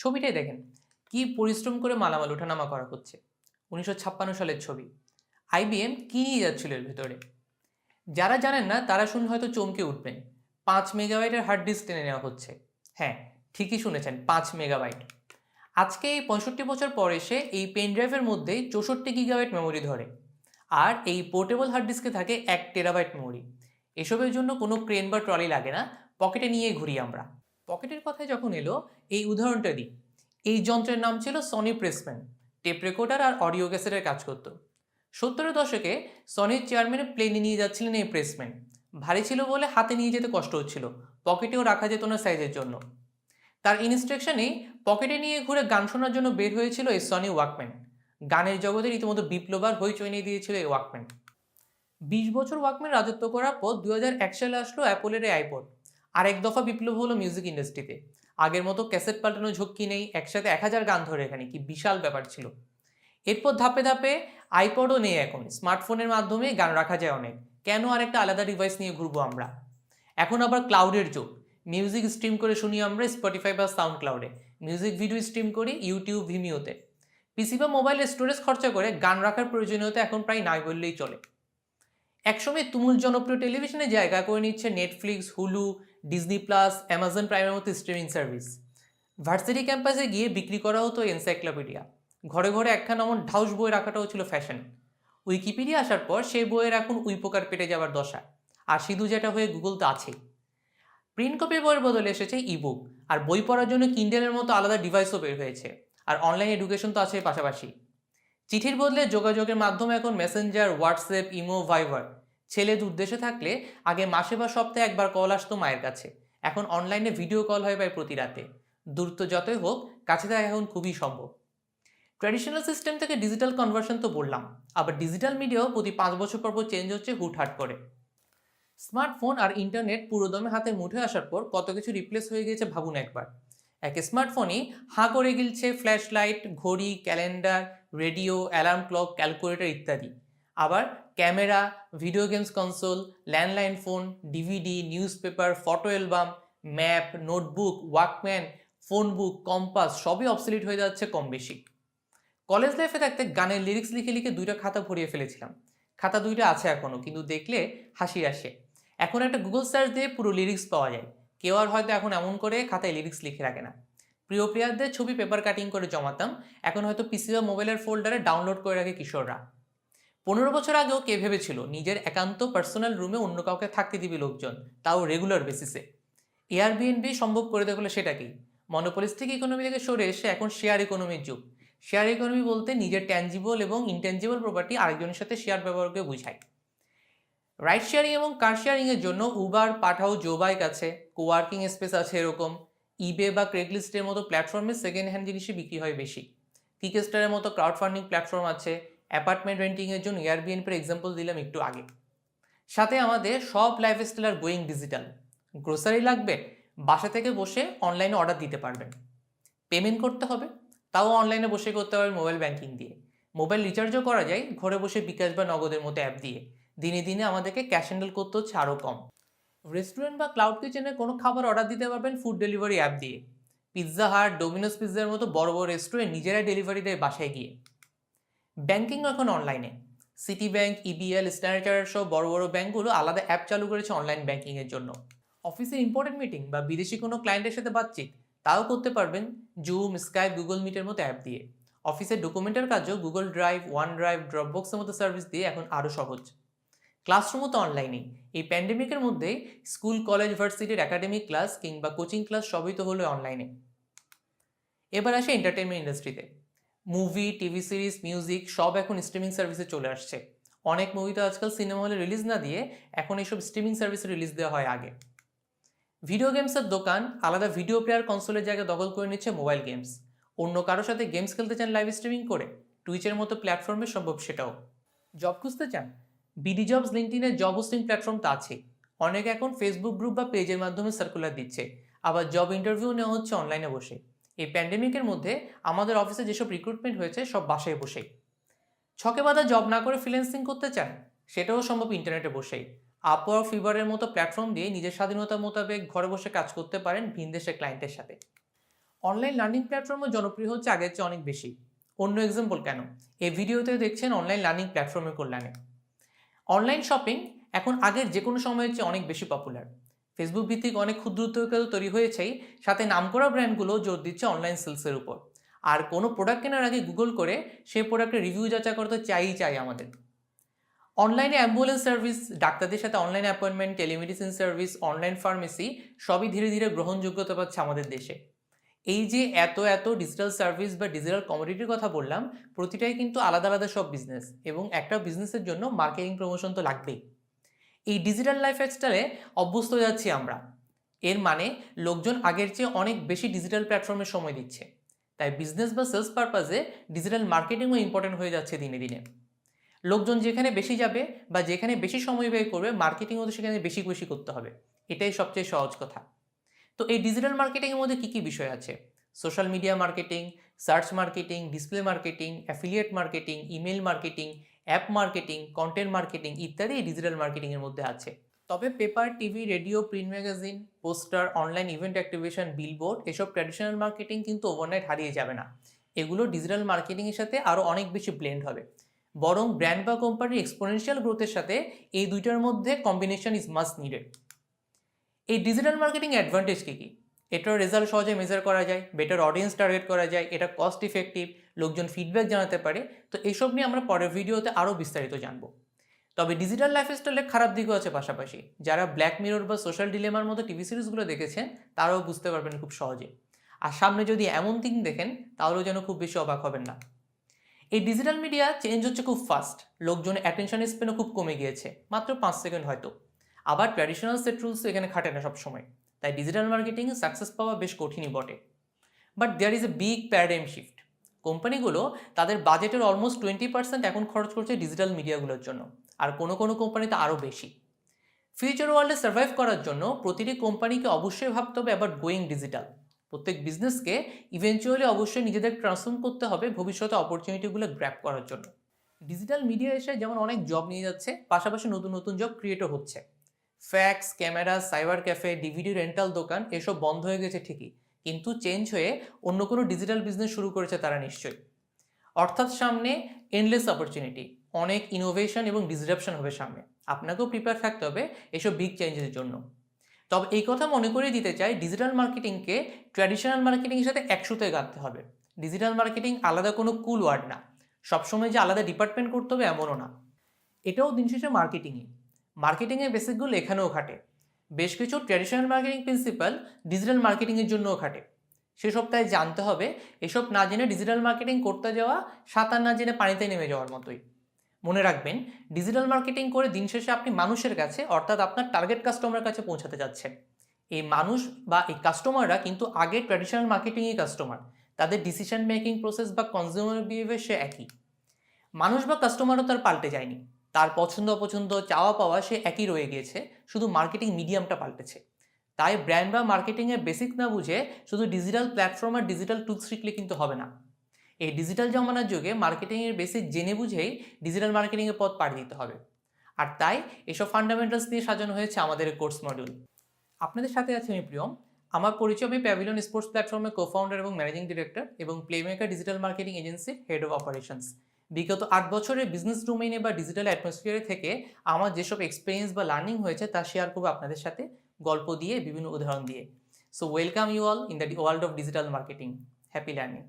ছবিটাই দেখেন, কি পরিশ্রম করে মালামাল ওঠানামা করা হচ্ছে। 1956 সালের ছবি। আইবিএম কি নিয়ে যাচ্ছিল এর ভিতরে? যারা জানেন না তারা শুনে হয়তো চমকে উঠবেন। 5 মেগাবাইটের হার্ড ডিস্ক টেনে নেওয়া হচ্ছে। হ্যাঁ, ঠিকই শুনেছেন, 5 মেগাবাইট। আজকে এই 65 বছর পর এসে এই পেন ড্রাইভের মধ্যেই 64 গিগাবাইট মেমোরি ধরে। আর এই পোর্টেবল হার্ড ডিস্কে থাকে 1 টেরাবাইট মেমোরি। এসবের জন্য কোনো ক্রেন বা ট্রলি লাগে না, পকেটে নিয়ে ঘুরি আমরা। পকেটের কথায় যখন এলো, এই উদাহরণটা দিই। এই যন্ত্রের নাম ছিল সনি প্রেসম্যান। টেপ রেকর্ডার আর অডিও ক্যাসেটের কাজ করতো। 70-এর দশকে সনির চেয়ারম্যানে প্লেনে নিয়ে যাচ্ছিলেন এই প্রেসম্যান। ভারী ছিল বলে হাতে নিয়ে যেতে কষ্ট হচ্ছিল, পকেটেও রাখা যেত না সাইজের জন্য। তার ইনস্ট্রাকশনেই পকেটে নিয়ে ঘুরে গান শোনার জন্য বের হয়েছিল এই সনি ওয়াকম্যান। গানের জগতে রীতিমতো বিপ্লব আর হইচই নিয়ে দিয়েছিল এই ওয়াকম্যান। 20 বছর ওয়াকম্যান রাজত্ব করার পর 2001 সালে আসলো অ্যাপলের এই আইপড। আর এক দফা বিপ্লব হলো মিউজিক ইন্ডাস্ট্রিতে। আগের মতো ক্যাসেট পাল্টানো ঝক্কি নেই, একসাথে 1000 গান ধরে এখানে, কি বিশাল ব্যাপার ছিল। এরপর ধাপে ধাপে আইপডও নেই, এখন স্মার্টফোনের মাধ্যমে গান রাখা যায় অনেক। কেন আর একটা আলাদা ডিভাইস নিয়ে ঘুরবো আমরা? এখন আবার ক্লাউডের যুগ। মিউজিক স্ট্রিম করে শুনি আমরা স্পটিফাই বা সাউন্ড ক্লাউডে। মিউজিক ভিডিও স্ট্রিম করি ইউটিউব, ভিমিওতে। পিসি বা মোবাইলে স্টোরেজ খরচা করে গান রাখার প্রয়োজনীয়তা এখন প্রায় নাই বললেই চলে। একসময় তুমুল জনপ্রিয় টেলিভিশনে জায়গা করে নিচ্ছে Netflix, Hulu, Disney plus, Amazon প্রাইমের মতো স্ট্রিমিং সার্ভিস। ভার্সিটি ক্যাম্পাসে গিয়ে বিক্রি করা হতো এনসাইক্লোপিডিয়া। ঘরে ঘরে একখানা এমন ঢাউস বই রাখাটাও ছিল ফ্যাশন। উইকিপিডিয়া আসার পর সেই বইয়ের এখন উইপোকার পেটে যাওয়ার দশা। আর সিধু যেটা হয়ে গুগল তো আছেই। প্রিন্ট কপি বইয়ের বদলে এসেছে ইবুক। আর বই পড়ার জন্য কিন্ডেলের মতো আলাদা ডিভাইসও বের হয়েছে। আর অনলাইন এডুকেশন তো আছে পাশাপাশি। চিঠির বদলে যোগাযোগের মাধ্যমে এখন মেসেঞ্জার, হোয়াটসঅ্যাপ, ইমো, ভাইবার। ছেলে দূর দেশে থাকলে আগে মাসে বা সপ্তাহে একবার কল আসতো মায়ের কাছে। এখন অনলাইনে ভিডিও কল হয় প্রায় প্রতি রাতে। দূরত্ব যতই হোক, কাছে থাকা এখন খুবই সম্ভব। ট্র্যাডিশনাল সিস্টেম থেকে ডিজিটাল কনভার্সন তো বললাম, আবার ডিজিটাল মিডিয়াও প্রতি 5 বছর পর চেঞ্জ হচ্ছে হুটহাট করে। স্মার্টফোন আর ইন্টারনেট পুরোদমে হাতে মুঠে আসার পর কত কিছু রিপ্লেস হয়ে গিয়েছে ভাবুন একবার। এক স্মার্টফোনই হাঁ করে গিলছে ফ্ল্যাশ লাইট, ঘড়ি, calendar, radio, alarm clock, calculator ইত্যাদি। আবার camera, video games console, landline phone, DVD, news paper, photo album, map, notebook, Walkman, phone বুক, কম্পাস সবই অবসলিট হয়ে যাচ্ছে কম বেশি। কলেজ লাইফে থাকতে গানের লিরিক্স লিখে লিখে 2টা খাতা ভরিয়ে ফেলেছিলাম। খাতা 2টা আছে এখনও, কিন্তু দেখলে হাসি আসে। এখন একটা গুগল সার্চ দিয়ে পুরো লিরিক্স পাওয়া যায়। কেউ আর হয়তো এখন এমন করে খাতায় লিরিক্স লিখে রাখে না। প্রিয় প্লেয়ারদের ছবি পেপার কাটিং করে জমাতাম, এখন হয়তো পিসি বা মোবাইলের ফোল্ডারে ডাউনলোড করে রাখে কিশোররা। 15 বছর আগেও কে ভেবেছিল নিজের একান্ত পার্সোনাল রুমে অন্য কাউকে থাকতে দিবে লোকজন, তাও রেগুলার বেসিসে। এয়ারবিএনবি সম্ভব করে দেখলো সেটা কি? মনোপলিস্টিক ইকোনমি থেকে সরে এসে এখন শেয়ার ইকোনমির যুগ। শেয়ার ইকোনমি বলতে নিজের ট্যাঞ্জিবল এবং ইনট্যাঞ্জিবল প্রপার্টি আরেকজনের সাথে শেয়ার ব্যবহারকে বোঝায়। রাইড শেয়ারিং এবং কার শেয়ারিং এর জন্য উবার, পাঠাও, জোবাইক আছে। কোয়ার্কিং স্পেস আছে এরকম। ইবে বা ক্রেগলিস্টের মতো প্ল্যাটফর্মে সেকেন্ড হ্যান্ড জিনিসই বিক্রি হয় বেশি। কিকস্টারের মতো ক্রাউড ফান্ডিং প্ল্যাটফর্ম আছে। অ্যাপার্টমেন্ট রেন্টিং এর জন্য এয়ারবিএনপির এক্সাম্পল দিলাম একটু আগে। সাথে আমাদের সব lifestyle are going digital. Grocery লাগবে, বাসা থেকে বসে অনলাইনে অর্ডার দিতে পারবেন। পেমেন্ট করতে হবে, তাও অনলাইনে বসে করতে পারবেন মোবাইল ব্যাংকিং দিয়ে। মোবাইল রিচার্জও করা যায় ঘরে বসে বিকাশ বা নগদের মতো অ্যাপ দিয়ে। দিনে দিনে আমাদেরকে ক্যাশ হ্যান্ডেল করতে হচ্ছে আরও কম। রেস্টুরেন্ট বা ক্লাউড কিচেনে কোনো খাবার অর্ডার দিতে পারবেন ফুড ডেলিভারি অ্যাপ দিয়ে। পিৎজা হাট, ডোমিনোস পিৎজার মতো বড় বড় রেস্টুরেন্ট নিজেরাই ডেলিভারি দেয় বাসায় গিয়ে। ব্যাংকিং এখন অনলাইনে। City bank, EBL, standard chartered সহ বড় বড় ব্যাংকগুলো আলাদা অ্যাপ চালু করেছে অনলাইন ব্যাংকিংয়ের জন্য। অফিসের ইম্পর্টেন্ট মিটিং বা বিদেশি কোনো ক্লায়েন্টের সাথে বাতচিত, তাও করতে পারবেন জুম, স্কাইপ, গুগল মিটের মতো অ্যাপ দিয়ে। অফিসের ডকুমেন্টের কাজও গুগল ড্রাইভ, ওয়ান ড্রাইভ, ড্রপবক্সের মতো সার্ভিস দিয়ে এখন আরও সহজ। ক্লাসরুমও তো অনলাইনেই। এই প্যান্ডেমিকের মধ্যেই স্কুল, কলেজ, ভার্সিটির একাডেমিক ক্লাস কিংবা কোচিং ক্লাস সবই তো হলো অনলাইনে। এবার আসে এন্টারটেনমেন্ট ইন্ডাস্ট্রিতে। মুভি, টিভি সিরিজ, মিউজিক সব এখন স্ট্রিমিং সার্ভিসে চলে আসছে। অনেক মুভি তো আজকাল সিনেমা হলে রিলিজ না দিয়ে এখন এইসব স্ট্রিমিং সার্ভিসে রিলিজ দেওয়া হয় আগে। ভিডিও গেমসের দোকান আলাদা ভিডিও প্লেয়ার কনসোলের জায়গা দখল করে নিচ্ছে মোবাইল গেমস। অন্য কারোর সাথে গেমস খেলতে চান লাইভ স্ট্রিমিং করে, টুইচের মতো প্ল্যাটফর্মে সম্ভব সেটাও। জব খুঁজতে চান, বিডি জবস, লিঙ্কডইনের জব হোস্টিং প্ল্যাটফর্ম তো আছে। অনেকে এখন ফেসবুক গ্রুপ বা পেজের মাধ্যমে সার্কুলার দিচ্ছে। আবার জব ইন্টারভিউ নেওয়া হচ্ছে অনলাইনে বসে। এই প্যান্ডেমিকের মধ্যে আমাদের অফিসে যেসব রিক্রুটমেন্ট হয়েছে সব বাসায় বসেই। ছকে বাঁধা জব না করে ফ্রিল্যান্সিং করতে চান, সেটাও সম্ভব ইন্টারনেটে বসেই। আপওয়ার্ক, ফিভারের মতো প্ল্যাটফর্ম দিয়ে নিজের স্বাধীনতা মোতাবেক ঘরে বসে কাজ করতে পারেন ভিন দেশের ক্লায়েন্টের সাথে। অনলাইন লার্নিং প্ল্যাটফর্মও জনপ্রিয় হচ্ছে আগের চেয়ে অনেক বেশি। অন্য এক্সাম্পল কেন, এই ভিডিওতে দেখছেন অনলাইন লার্নিং প্ল্যাটফর্মের কল্যাণে। অনলাইন শপিং এখন আগের যে কোনো সময়ের চেয়ে অনেক বেশি পপুলার। ফেসবুক ভিত্তিক অনেক ক্ষুদ্র উদ্যোগ তৈরি হয়েছেই, সাথে নামকরা ব্র্যান্ডগুলো জোর দিচ্ছে অনলাইন সেলসের উপর। আর কোনো প্রোডাক্ট কেনার আগে গুগল করে সেই প্রোডাক্টের রিভিউ যাচাই করতে চাই আমাদের। অনলাইনে অ্যাম্বুলেন্স সার্ভিস, ডাক্তারদের সাথে online appointment, telemedicine service, online pharmacy সবই ধীরে ধীরে গ্রহণযোগ্যতা পাচ্ছে আমাদের দেশে। এই যে এত ডিজিটাল সার্ভিস বা ডিজিটাল কমোডিটির কথা বললাম, প্রতিটাই কিন্তু আলাদা আলাদা সব বিজনেস, এবং একটা বিজনেসের জন্য মার্কেটিং প্রমোশন তো লাগবেই। এই ডিজিটাল লাইফস্টাইলে অভ্যস্ত যাচ্ছি আমরা। এর মানে লোকজন আগের চেয়ে অনেক বেশি ডিজিটাল প্ল্যাটফর্মে সময় দিচ্ছে। তাই বিজনেস বা সেলস পারপাসে ডিজিটাল মার্কেটিংও ইম্পর্টেন্ট হয়ে যাচ্ছে দিনে দিনে। লোকজন যেখানে বেশি যাবে বা যেখানে বেশি সময় ব্যয় করবে, মার্কেটিংও তো সেখানে বেশি বেশি করতে হবে। এটাই সবচেয়ে সহজ কথা। তো এই ডিজিটাল মার্কেটিংয়ের মধ্যে কী কী বিষয় আছে? Social media marketing, search marketing, display marketing, affiliate marketing, email marketing, app marketing, content marketing ইত্যাদি এই ডিজিটাল মার্কেটিংয়ের মধ্যে আছে। তবে paper, TV, radio, print magazine, poster, online event activation, billboard এসব ট্র্যাডিশনাল মার্কেটিং কিন্তু ওভারনাইট হারিয়ে যাবে না। এগুলো ডিজিটাল মার্কেটিংয়ের সাথে আরও অনেক বেশি ব্লেন্ড হবে। বরং ব্র্যান্ড বা কোম্পানির এক্সপোনেনশিয়াল গ্রোথের সাথে এই দুইটার মধ্যে কম্বিনেশন ইজ মাস্ট নিডেড। এই ডিজিটাল মার্কেটিং অ্যাডভান্টেজ কী কী? এটার রেজাল্ট সহজে মেজার করা যায়, বেটার অডিয়েন্স টার্গেট করা যায়, এটা কস্ট ইফেক্টিভ, লোকজন ফিডব্যাক জানাতে পারে। তো এইসব নিয়ে আমরা পরের ভিডিওতে আরও বিস্তারিত জানবো। তবে ডিজিটাল লাইফস্টাইলের খারাপ দিকও আছে পাশাপাশি। যারা ব্ল্যাক মিরর বা সোশ্যাল ডিলেমার মতো টিভি সিরিজগুলো দেখেছেন তারাও বুঝতে পারবেন খুব সহজে। আর সামনে যদি এমন থিং দেখেন তাহলেও যেন খুব বেশি অবাক হবেন না। এই ডিজিটাল মিডিয়া চেঞ্জ হচ্ছে খুব ফাস্ট। লোকজনের অ্যাটেনশন স্প্যানও খুব কমে গিয়েছে, মাত্র 5 সেকেন্ড হয়তো। আবার ট্র্যাডিশনাল সেট রুলস এখানে খাটে না সবসময়। তাই ডিজিটাল মার্কেটিংয়ে সাকসেস পাওয়া বেশ কঠিনই বটে। But there is a big paradigm shift. কোম্পানিগুলো তাদের বাজেটের অলমোস্ট 20% এখন খরচ করছে ডিজিটাল মিডিয়াগুলোর জন্য, আর কোনো কোম্পানিতে আরও বেশি। ফিউচার ওয়ার্ল্ডে সার্ভাইভ করার জন্য প্রতিটি কোম্পানিকে অবশ্যই ভাবতে হবে অ্যাবাউট গোয়িং ডিজিটাল। প্রত্যেক বিজনেসকে ইভেনচুয়ালি অবশ্যই নিজেদের ট্রান্সফর্ম করতে হবে ভবিষ্যতে অপরচুনিটিগুলো গ্র্যাব করার জন্য। ডিজিটাল মিডিয়া এসে যেমন অনেক জব নিয়ে যাচ্ছে, পাশাপাশি নতুন নতুন জব ক্রিয়েটও হচ্ছে। Fax, camera, cyber cafe, DVD rental দোকান এসব বন্ধ হয়ে গেছে ঠিকই, কিন্তু চেঞ্জ হয়ে অন্য কোনো ডিজিটাল বিজনেস শুরু করেছে তারা নিশ্চয়ই। অর্থাৎ সামনে এন্ডলেস অপরচুনিটি, অনেক ইনোভেশন এবং ডিসরাপশন হবে সামনে। আপনাকেও প্রিপেয়ার থাকতে হবে এসব বিগ চেঞ্জের জন্য। তবে এই কথা মনে করিয়ে দিতে চাই, ডিজিটাল মার্কেটিংকে ট্র্যাডিশনাল মার্কেটিংয়ের সাথে একসাথে গাঁথতে হবে। ডিজিটাল মার্কেটিং আলাদা কোনো কুল ওয়ার্ড না, সবসময় যে আলাদা ডিপার্টমেন্ট করতে হবে এমনও না। এটাও দিন শেষে মার্কেটিংয়ের বেসিকগুলো এখানেও খাটে। বেশ কিছু ট্র্যাডিশনাল মার্কেটিং প্রিন্সিপাল ডিজিটাল মার্কেটিংয়ের জন্যও খাটে। সে সপ্তাহে জানতে হবে, এসব না জেনে ডিজিটাল মার্কেটিং করতে যাওয়া সাঁতার না জেনে পানিতে নেমে যাওয়ার মতোই। মনে রাখবেন, ডিজিটাল মার্কেটিং করে দিন শেষে আপনি মানুষের কাছে, অর্থাৎ আপনার টার্গেট কাস্টমারের কাছে পৌঁছাতে যাচ্ছেন। এই মানুষ বা এই কাস্টমাররা কিন্তু আগে ট্র্যাডিশনাল মার্কেটিংই কাস্টমার। তাদের ডিসিশন মেকিং প্রসেস বা কনজিউমার বিহেভিয়ার সে একই। মানুষ বা কাস্টমারও তার পাল্টে যায়নি, তার পছন্দ অপছন্দ, চাওয়া পাওয়া সে একই রয়ে গিয়েছে, শুধু মার্কেটিং মিডিয়ামটা পাল্টেছে। তাই ব্র্যান্ড বা মার্কেটিংয়ের বেসিক না বুঝে শুধু ডিজিটাল প্ল্যাটফর্ম আর ডিজিটাল টুলস শিখলে কিন্তু হবে না। এই ডিজিটাল জমানার যুগে মার্কেটিংয়ের বেসিক জেনে বুঝেই ডিজিটাল মার্কেটিংয়ের পথ পাড়ি দিতে হবে। আর তাই এসব ফান্ডামেন্টালস দিয়ে সাজানো হয়েছে আমাদের কোর্স মডিউল। আপনাদের সাথে আছে আমি প্রিয়ম। আমার পরিচয়, আমি প্যাভিলিয়ন স্পোর্টস প্ল্যাটফর্মের কো-ফাউন্ডার এবং ম্যানেজিং ডিরেক্টর, এবং প্লেমেকার ডিজিটাল মার্কেটিং এজেন্সির হেড অফ অপারেশনস। বিগত 8 বছরের বিজনেস ডোমেইনে বা ডিজিটাল অ্যাটমসফিয়ারে থেকে আমার যেসব এক্সপিরিয়েন্স বা লার্নিং হয়েছে তা শেয়ার করবো আপনাদের সাথে, গল্প দিয়ে, বিভিন্ন উদাহরণ দিয়ে। So welcome you all in the world of digital marketing. Happy learning.